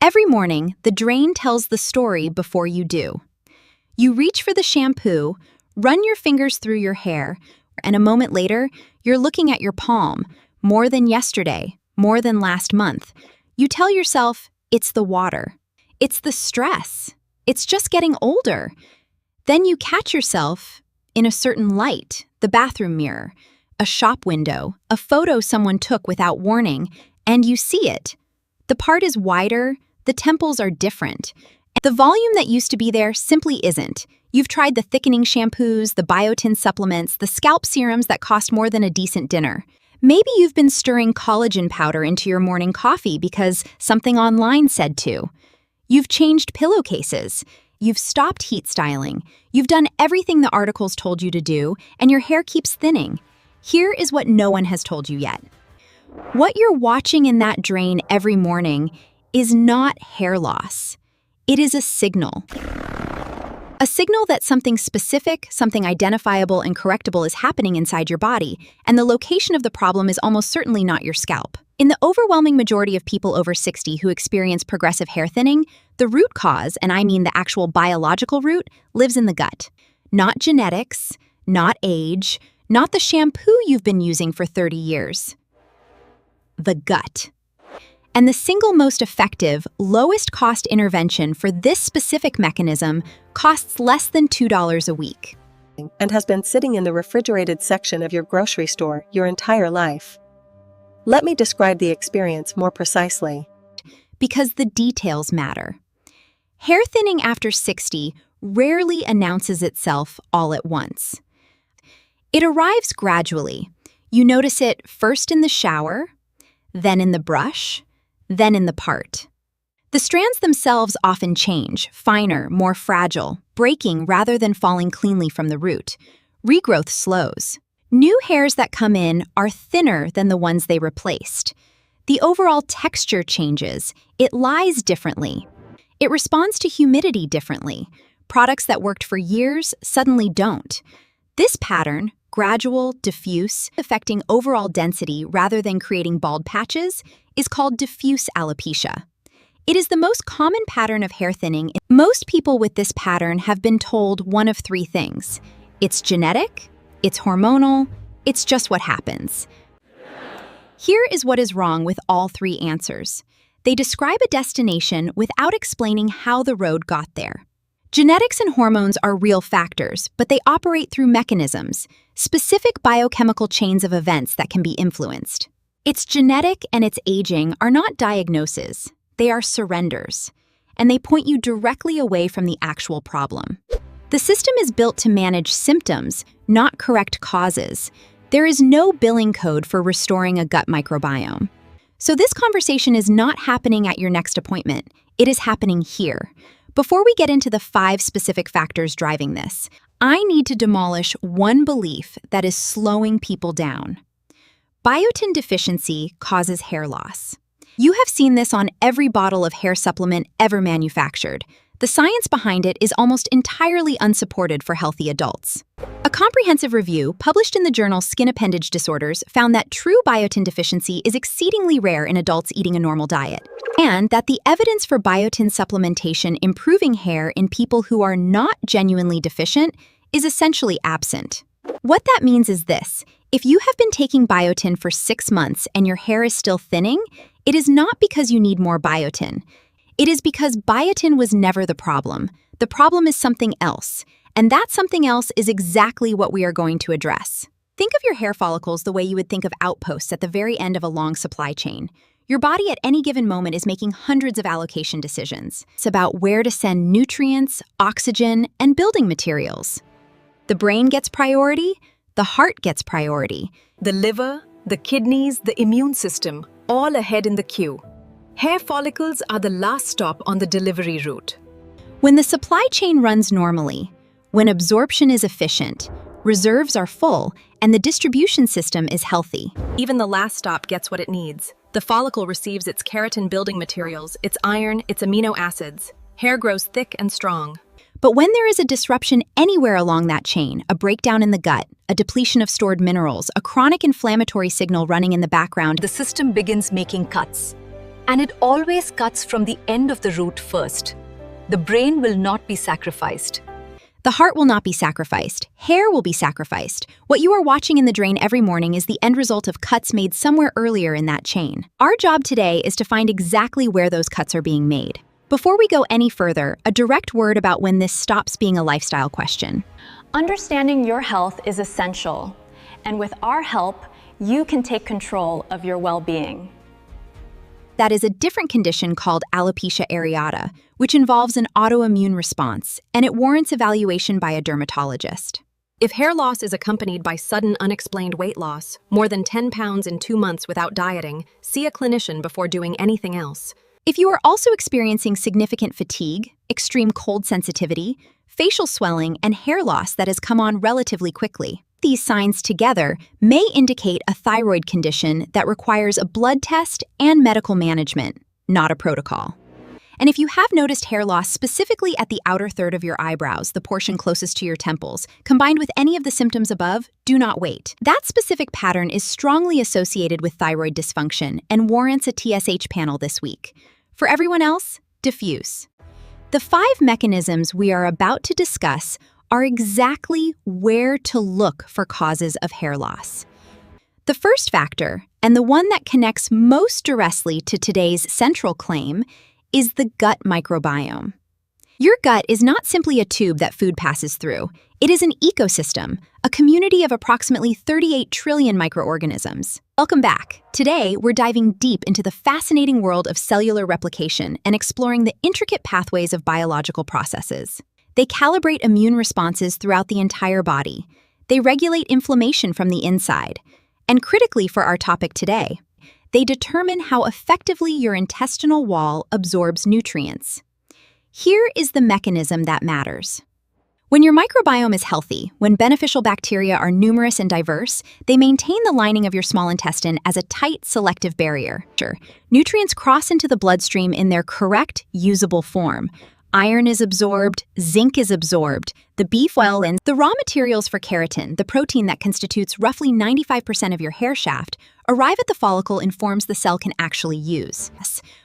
Every morning, the drain tells the story before you do. You reach for the shampoo, run your fingers through your hair, and a moment later, you're looking at your palm, more than yesterday, more than last month. You tell yourself, it's the water. It's the stress. It's just getting older. Then you catch yourself in a certain light, the bathroom mirror, a shop window, a photo someone took without warning, and you see it. The part is wider, the temples are different. The volume that used to be there simply isn't. You've tried the thickening shampoos, the biotin supplements, the scalp serums that cost more than a decent dinner. Maybe you've been stirring collagen powder into your morning coffee because something online said to. You've changed pillowcases. You've stopped heat styling. You've done everything the articles told you to do, and your hair keeps thinning. Here is what no one has told you yet. What you're watching in that drain every morning is not hair loss. It is a signal. A signal that something specific, something identifiable and correctable is happening inside your body, and the location of the problem is almost certainly not your scalp. In the overwhelming majority of people over 60 who experience progressive hair thinning, the root cause, and I mean the actual biological root, lives in the gut. Not genetics, not age, not the shampoo you've been using for 30 years. The gut. And the single most effective, lowest cost intervention for this specific mechanism costs less than $2 a week. And has been sitting in the refrigerated section of your grocery store your entire life. Let me describe the experience more precisely. Because the details matter. Hair thinning after 60 rarely announces itself all at once. It arrives gradually. You notice it first in the shower, then in the brush, then in the part. The strands themselves often change, finer, more fragile, breaking rather than falling cleanly from the root. Regrowth slows. New hairs that come in are thinner than the ones they replaced. The overall texture changes. It lies differently. It responds to humidity differently. Products that worked for years suddenly don't. This pattern, gradual, diffuse, affecting overall density rather than creating bald patches, is called diffuse alopecia. It is the most common pattern of hair thinning. Most people with this pattern have been told one of three things. It's genetic, it's hormonal, it's just what happens. Here is what is wrong with all three answers. They describe a destination without explaining how the road got there. Genetics and hormones are real factors, but they operate through mechanisms, specific biochemical chains of events that can be influenced. Its genetic and its aging are not diagnoses, they are surrenders, and they point you directly away from the actual problem. The system is built to manage symptoms, not correct causes. There is no billing code for restoring a gut microbiome. So this conversation is not happening at your next appointment, it is happening here. Before we get into the 5 specific factors driving this, I need to demolish one belief that is slowing people down. Biotin deficiency causes hair loss. You have seen this on every bottle of hair supplement ever manufactured. The science behind it is almost entirely unsupported for healthy adults. A comprehensive review published in the journal Skin Appendage Disorders found that true biotin deficiency is exceedingly rare in adults eating a normal diet, and that the evidence for biotin supplementation improving hair in people who are not genuinely deficient is essentially absent. What that means is this: if you have been taking biotin for 6 months and your hair is still thinning, it is not because you need more biotin. It is because biotin was never the problem. The problem is something else, and that something else is exactly what we are going to address. Think of your hair follicles the way you would think of outposts at the very end of a long supply chain. Your body at any given moment is making hundreds of allocation decisions. It's about where to send nutrients, oxygen, and building materials. The brain gets priority, the heart gets priority. The liver, the kidneys, the immune system, all ahead in the queue. Hair follicles are the last stop on the delivery route. When the supply chain runs normally, when absorption is efficient, reserves are full, and the distribution system is healthy, Even the last stop gets what it needs. The follicle receives its keratin building materials, its iron, its amino acids. Hair grows thick and strong. But when there is a disruption anywhere along that chain, a breakdown in the gut, a depletion of stored minerals, a chronic inflammatory signal running in the background, The system begins making cuts. And it always cuts from the end of the root first. The brain will not be sacrificed. The heart will not be sacrificed. Hair will be sacrificed. What you are watching in the drain every morning is the end result of cuts made somewhere earlier in that chain. Our job today is to find exactly where those cuts are being made. Before we go any further, a direct word about when this stops being a lifestyle question. Understanding your health is essential, and with our help, you can take control of your well-being. That is a different condition called alopecia areata, which involves an autoimmune response, and it warrants evaluation by a dermatologist. If hair loss is accompanied by sudden unexplained weight loss, more than 10 pounds in 2 months without dieting, see a clinician before doing anything else. If you are also experiencing significant fatigue, extreme cold sensitivity, facial swelling, and hair loss that has come on relatively quickly, these signs together may indicate a thyroid condition that requires a blood test and medical management, not a protocol. And if you have noticed hair loss specifically at the outer third of your eyebrows, the portion closest to your temples, combined with any of the symptoms above, do not wait. That specific pattern is strongly associated with thyroid dysfunction and warrants a TSH panel this week. For everyone else, diffuse. The 5 mechanisms we are about to discuss are exactly where to look for causes of hair loss. The first factor, and the one that connects most directly to today's central claim, is the gut microbiome. Your gut is not simply a tube that food passes through. It is an ecosystem, a community of approximately 38 trillion microorganisms. Welcome back. Today, we're diving deep into the fascinating world of cellular replication and exploring the intricate pathways of biological processes. They calibrate immune responses throughout the entire body. They regulate inflammation from the inside. And critically for our topic today, they determine how effectively your intestinal wall absorbs nutrients. Here is the mechanism that matters. When your microbiome is healthy, when beneficial bacteria are numerous and diverse, they maintain the lining of your small intestine as a tight, selective barrier. Nutrients cross into the bloodstream in their correct, usable form. Iron is absorbed, zinc is absorbed, the B12 and the raw materials for keratin, the protein that constitutes roughly 95% of your hair shaft, arrive at the follicle in forms the cell can actually use.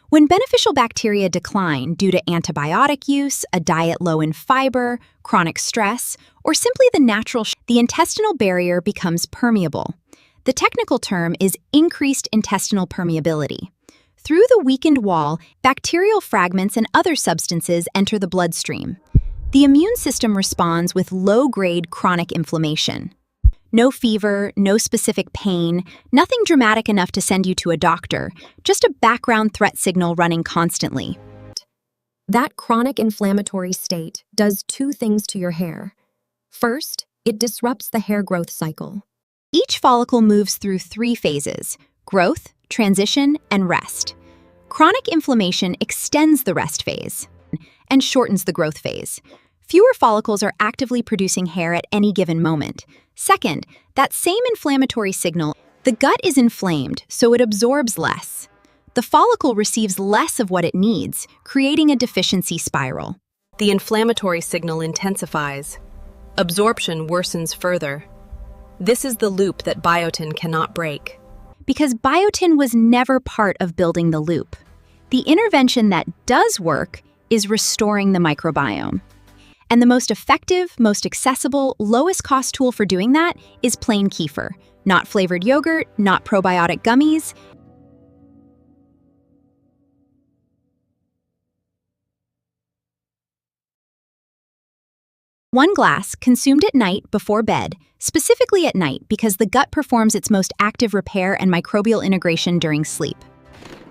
When beneficial bacteria decline due to antibiotic use, a diet low in fiber, chronic stress, or simply the natural the intestinal barrier becomes permeable. The technical term is increased intestinal permeability. Through the weakened wall, bacterial fragments and other substances enter the bloodstream. The immune system responds with low-grade chronic inflammation. No fever, no specific pain, nothing dramatic enough to send you to a doctor, just a background threat signal running constantly. That chronic inflammatory state does 2 things to your hair. First, it disrupts the hair growth cycle. Each follicle moves through 3 phases: growth, transition, and rest. Chronic inflammation extends the rest phase and shortens the growth phase. Fewer follicles are actively producing hair at any given moment. Second, that same inflammatory signal, the gut is inflamed, so it absorbs less. The follicle receives less of what it needs, creating a deficiency spiral. The inflammatory signal intensifies. Absorption worsens further. This is the loop that biotin cannot break. Because biotin was never part of building the loop. The intervention that does work is restoring the microbiome. And the most effective, most accessible, lowest cost tool for doing that is plain kefir. Not flavored yogurt, not probiotic gummies. One glass consumed at night before bed, specifically at night because the gut performs its most active repair and microbial integration during sleep.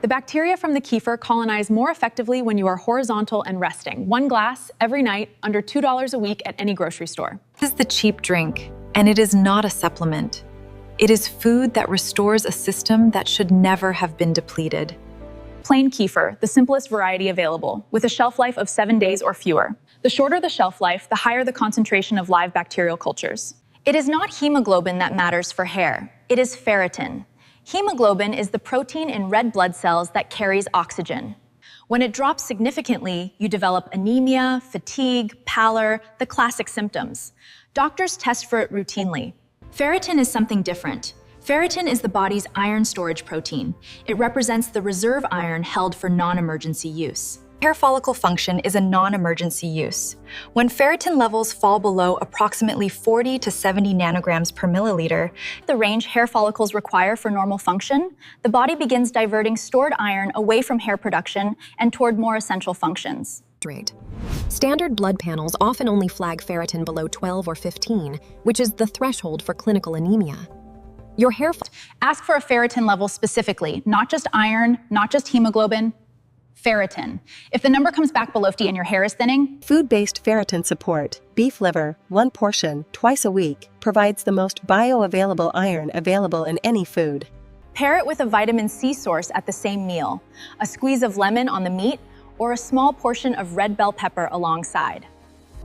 The bacteria from the kefir colonize more effectively when you are horizontal and resting. 1 glass every night, under $2 a week at any grocery store. This is the cheap drink, and it is not a supplement. It is food that restores a system that should never have been depleted. Plain kefir, the simplest variety available, with a shelf life of 7 days or fewer. The shorter the shelf life, the higher the concentration of live bacterial cultures. It is not hemoglobin that matters for hair. It is ferritin. Hemoglobin is the protein in red blood cells that carries oxygen. When it drops significantly, you develop anemia, fatigue, pallor, the classic symptoms. Doctors test for it routinely. Ferritin is something different. Ferritin is the body's iron storage protein. It represents the reserve iron held for non-emergency use. Hair follicle function is a non-emergency use. When ferritin levels fall below approximately 40 to 70 nanograms per milliliter, The range hair follicles require for normal function, the body begins diverting stored iron away from hair production and toward more essential functions. Rate. Standard blood panels often only flag ferritin below 12 or 15, which is the threshold for clinical anemia. Your hair Ask for a ferritin level specifically, not just iron, not just hemoglobin, ferritin. If the number comes back below 50 and your hair is thinning, Food-based ferritin support, beef liver, 1 portion, twice a week, provides the most bioavailable iron available in any food. Pair it with a vitamin C source at the same meal, a squeeze of lemon on the meat, or a small portion of red bell pepper alongside.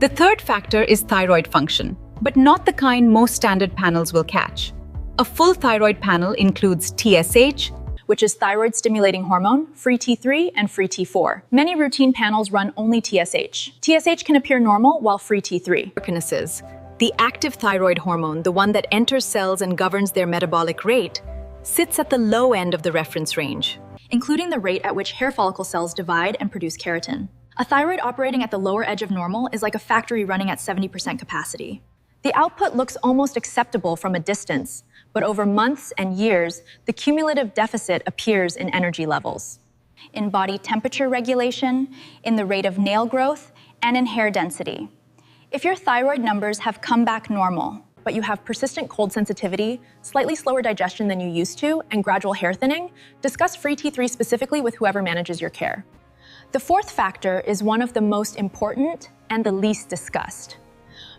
the third factor is thyroid function, but not the kind most standard panels will catch. A full thyroid panel includes TSH, which is thyroid-stimulating hormone, free T3 and free T4. Many routine panels run only TSH. TSH can appear normal while free T3. kinesis, the active thyroid hormone, the one that enters cells and governs their metabolic rate, sits at the low end of the reference range. Including the rate at which hair follicle cells divide and produce keratin. A thyroid operating at the lower edge of normal is like a factory running at 70% capacity. The output looks almost acceptable from a distance, but over months and years, the cumulative deficit appears in energy levels, in body temperature regulation, in the rate of nail growth, and in hair density. If your thyroid numbers have come back normal, but you have persistent cold sensitivity, slightly slower digestion than you used to, and gradual hair thinning, discuss free T3 specifically with whoever manages your care. The fourth factor is one of the most important and the least discussed.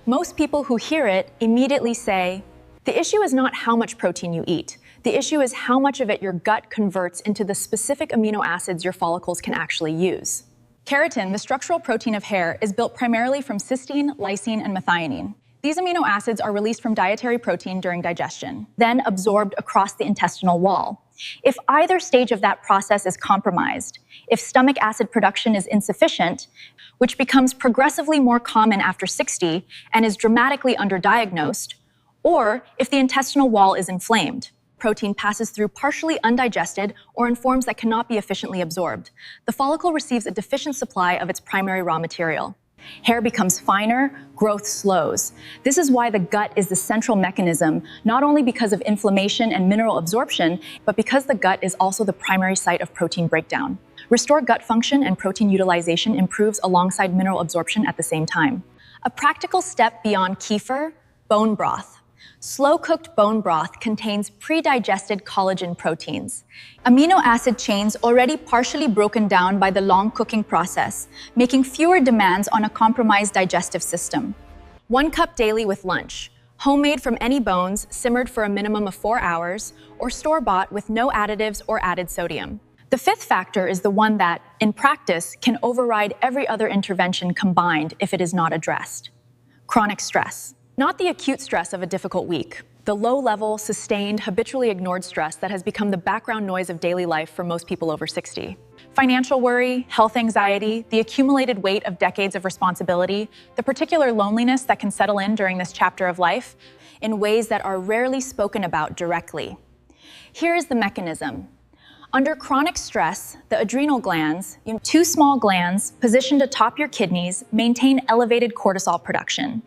Most people who hear it immediately say, the issue is not how much protein you eat. The issue is how much of it your gut converts into the specific amino acids your follicles can actually use. Keratin, the structural protein of hair, is built primarily from cysteine, lysine, and methionine. These amino acids are released from dietary protein during digestion, Then absorbed across the intestinal wall. If either stage of that process is compromised, if stomach acid production is insufficient, which becomes progressively more common after 60 and is dramatically underdiagnosed, or if the intestinal wall is inflamed, protein passes through partially undigested or in forms that cannot be efficiently absorbed, the follicle receives a deficient supply of its primary raw material. Hair becomes finer, growth slows. This is why the gut is the central mechanism, not only because of inflammation and mineral absorption, but because the gut is also the primary site of protein breakdown. Restored gut function and protein utilization improves alongside mineral absorption at the same time. A practical step beyond kefir, bone broth. Slow-cooked bone broth contains pre-digested collagen proteins, amino acid chains already partially broken down by the long cooking process, making fewer demands on a compromised digestive system. 1 cup daily with lunch, homemade from any bones, simmered for a minimum of 4 hours, or store-bought with no additives or added sodium. The fifth factor is the one that, in practice, can override every other intervention combined if it is not addressed. Chronic stress. Not the acute stress of a difficult week, the low-level, sustained, habitually ignored stress that has become the background noise of daily life for most people over 60. Financial worry, health anxiety, the accumulated weight of decades of responsibility, the particular loneliness that can settle in during this chapter of life, in ways that are rarely spoken about directly. Here is the mechanism. Under chronic stress, the adrenal glands, 2 small glands positioned atop your kidneys, maintain elevated cortisol production.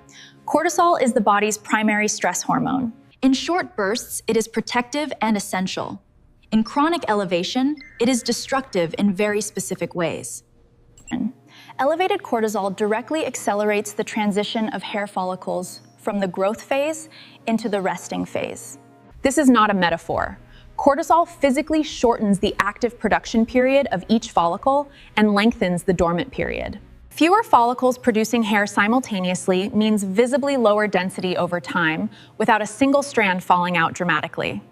Cortisol is the body's primary stress hormone. In short bursts, it is protective and essential. In chronic elevation, it is destructive in very specific ways. Elevated cortisol directly accelerates the transition of hair follicles from the growth phase into the resting phase. This is not a metaphor. Cortisol physically shortens the active production period of each follicle and lengthens the dormant period. Fewer follicles producing hair simultaneously means visibly lower density over time without a single strand falling out dramatically.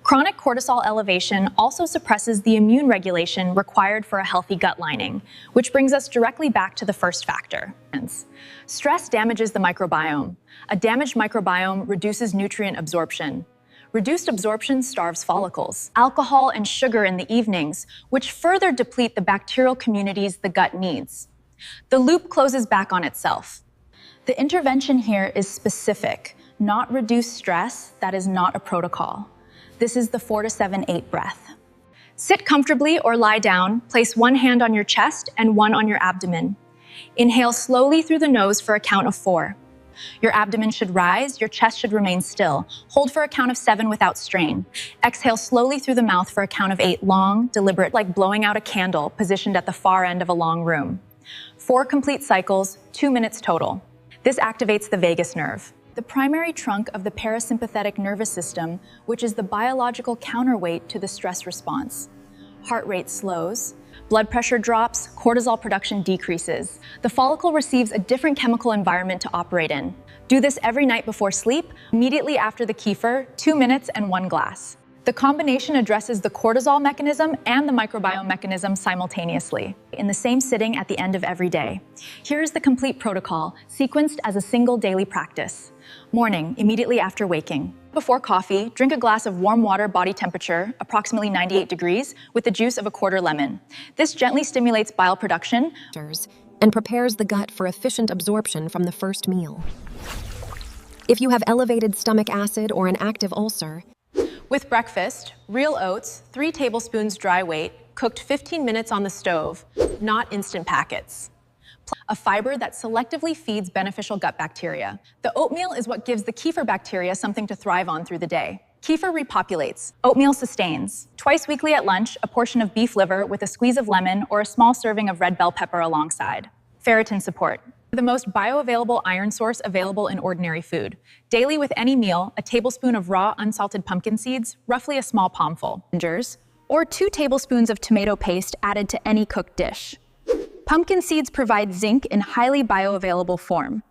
Chronic cortisol elevation also suppresses the immune regulation required for a healthy gut lining, which brings us directly back to the first factor. Stress damages the microbiome. A damaged microbiome reduces nutrient absorption. Reduced absorption starves follicles. Alcohol and sugar in the evenings, which further deplete the bacterial communities the gut needs. The loop closes back on itself. The intervention here is specific, not reduce stress. That is not a protocol. This is the 4 to 7, 8 breath. Sit comfortably or lie down. Place one hand on your chest and one on your abdomen. Inhale slowly through the nose for a count of 4. Your abdomen should rise, your chest should remain still. Hold for a count of 7 without strain. Exhale slowly through the mouth for a count of 8, long, deliberate, like blowing out a candle positioned at the far end of a long room. 4 complete cycles, 2 minutes total. This activates the vagus nerve, the primary trunk of the parasympathetic nervous system, which is the biological counterweight to the stress response. Heart rate slows, blood pressure drops, cortisol production decreases. The follicle receives a different chemical environment to operate in. Do this every night before sleep, immediately after the kefir, 2 minutes and 1 glass. The combination addresses the cortisol mechanism and the microbiome mechanism simultaneously, in the same sitting at the end of every day. Here's the complete protocol, sequenced as a single daily practice. Morning, immediately after waking. Before coffee, drink a glass of warm water body temperature, approximately 98 degrees, with the juice of a quarter lemon. This gently stimulates bile production and prepares the gut for efficient absorption from the first meal. If you have elevated stomach acid or an active ulcer, With breakfast, real oats, 3 tablespoons dry weight, cooked 15 minutes on the stove, not instant packets. A fiber that selectively feeds beneficial gut bacteria. The oatmeal is what gives the kefir bacteria something to thrive on through the day. Kefir repopulates. Oatmeal sustains. Twice weekly at lunch, a portion of beef liver with a squeeze of lemon or a small serving of red bell pepper alongside. Ferritin support. The most bioavailable iron source available in ordinary food. Daily with any meal, a tablespoon of raw unsalted pumpkin seeds, roughly a small palmful. Or 2 tablespoons of tomato paste added to any cooked dish. Pumpkin seeds provide zinc in highly bioavailable form.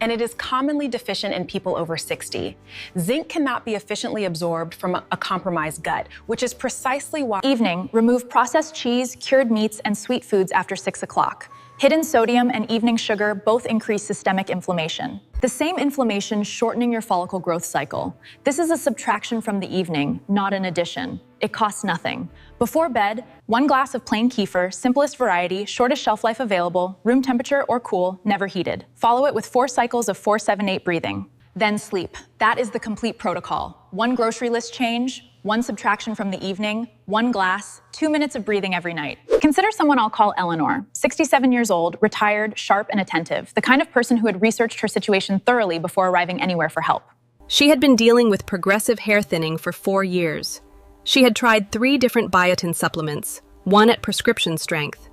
And it is commonly deficient in people over 60. Zinc cannot be efficiently absorbed from a compromised gut, which is precisely why. Evening, remove processed cheese, cured meats, and sweet foods after 6 o'clock. Hidden sodium and evening sugar both increase systemic inflammation. The same inflammation shortening your follicle growth cycle. This is a subtraction from the evening, not an addition. It costs nothing. Before bed, 1 glass of plain kefir, simplest variety, shortest shelf life available, room temperature or cool, never heated. Follow it with 4 cycles of 4-7-8 breathing. Then sleep. That is the complete protocol. 1 grocery list change, 1 subtraction from the evening, 1 glass, 2 minutes of breathing every night. Consider someone I'll call Eleanor, 67 years old, retired, sharp, and attentive, the kind of person who had researched her situation thoroughly before arriving anywhere for help. She had been dealing with progressive hair thinning for 4 years. She had tried 3 different biotin supplements, 1 at prescription strength.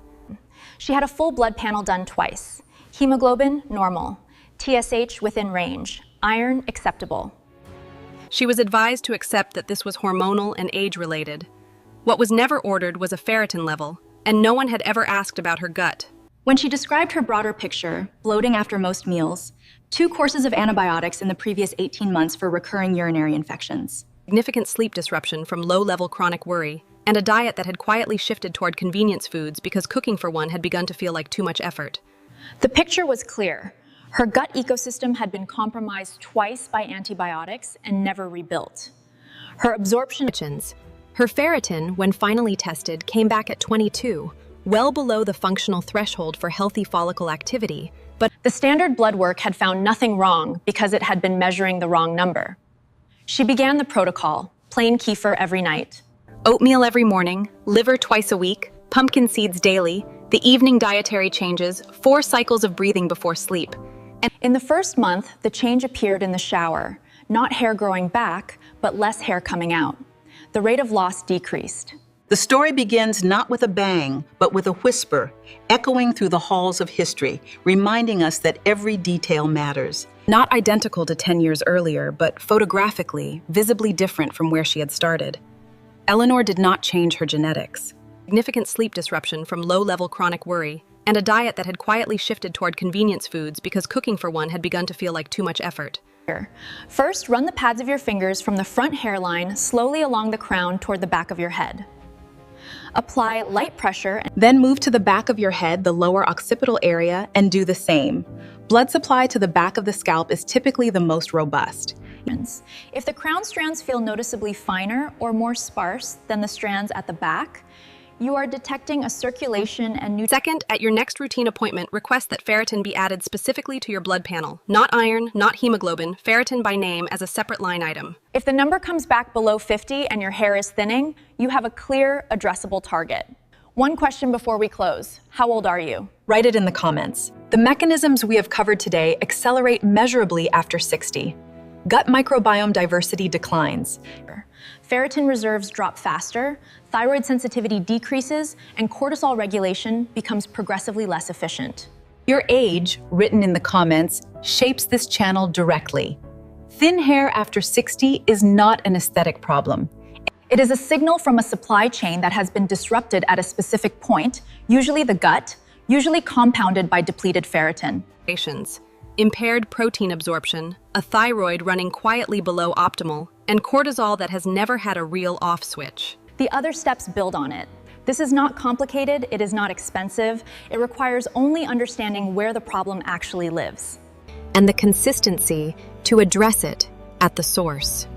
She had a full blood panel done twice. Hemoglobin, normal. TSH, within range. Iron, acceptable. She was advised to accept that this was hormonal and age-related. What was never ordered was a ferritin level, and no one had ever asked about her gut. When she described her broader picture, bloating after most meals, 2 courses of antibiotics in the previous 18 months for recurring urinary infections. Significant sleep disruption from low-level chronic worry, and a diet that had quietly shifted toward convenience foods because cooking for one had begun to feel like too much effort. The picture was clear. Her gut ecosystem had been compromised twice by antibiotics and never rebuilt. Her absorption... her ferritin, when finally tested, came back at 22, well below the functional threshold for healthy follicle activity. But the standard blood work had found nothing wrong because it had been measuring the wrong number. She began the protocol, plain kefir every night. Oatmeal every morning, liver twice a week, pumpkin seeds daily, the evening dietary changes, 4 cycles of breathing before sleep. And in the first month, the change appeared in the shower, not hair growing back, but less hair coming out. The rate of loss decreased. The story begins not with a bang, but with a whisper, echoing through the halls of history, reminding us that every detail matters. Not identical to 10 years earlier, but photographically, visibly different from where she had started. Eleanor did not change her genetics. Significant sleep disruption from low-level chronic worry, and a diet that had quietly shifted toward convenience foods because cooking for one had begun to feel like too much effort. First, run the pads of your fingers from the front hairline slowly along the crown toward the back of your head. Apply light pressure. Then move to the back of your head, the lower occipital area, and do the same. Blood supply to the back of the scalp is typically the most robust. If the crown strands feel noticeably finer or more sparse than the strands at the back, you are detecting a circulation and Second, at your next routine appointment, request that ferritin be added specifically to your blood panel. Not iron, not hemoglobin, ferritin by name as a separate line item. If the number comes back below 50 and your hair is thinning, you have a clear, addressable target. One question before we close. How old are you? Write it in the comments. The mechanisms we have covered today accelerate measurably after 60. Gut microbiome diversity declines. Ferritin reserves drop faster, thyroid sensitivity decreases, and cortisol regulation becomes progressively less efficient. Your age, written in the comments, shapes this channel directly. Thin hair after 60 is not an aesthetic problem. It is a signal from a supply chain that has been disrupted at a specific point, usually the gut, usually compounded by depleted ferritin. Impaired protein absorption, a thyroid running quietly below optimal, and cortisol that has never had a real off switch. The other steps build on it. This is not complicated, it is not expensive, it requires only understanding where the problem actually lives. And the consistency to address it at the source.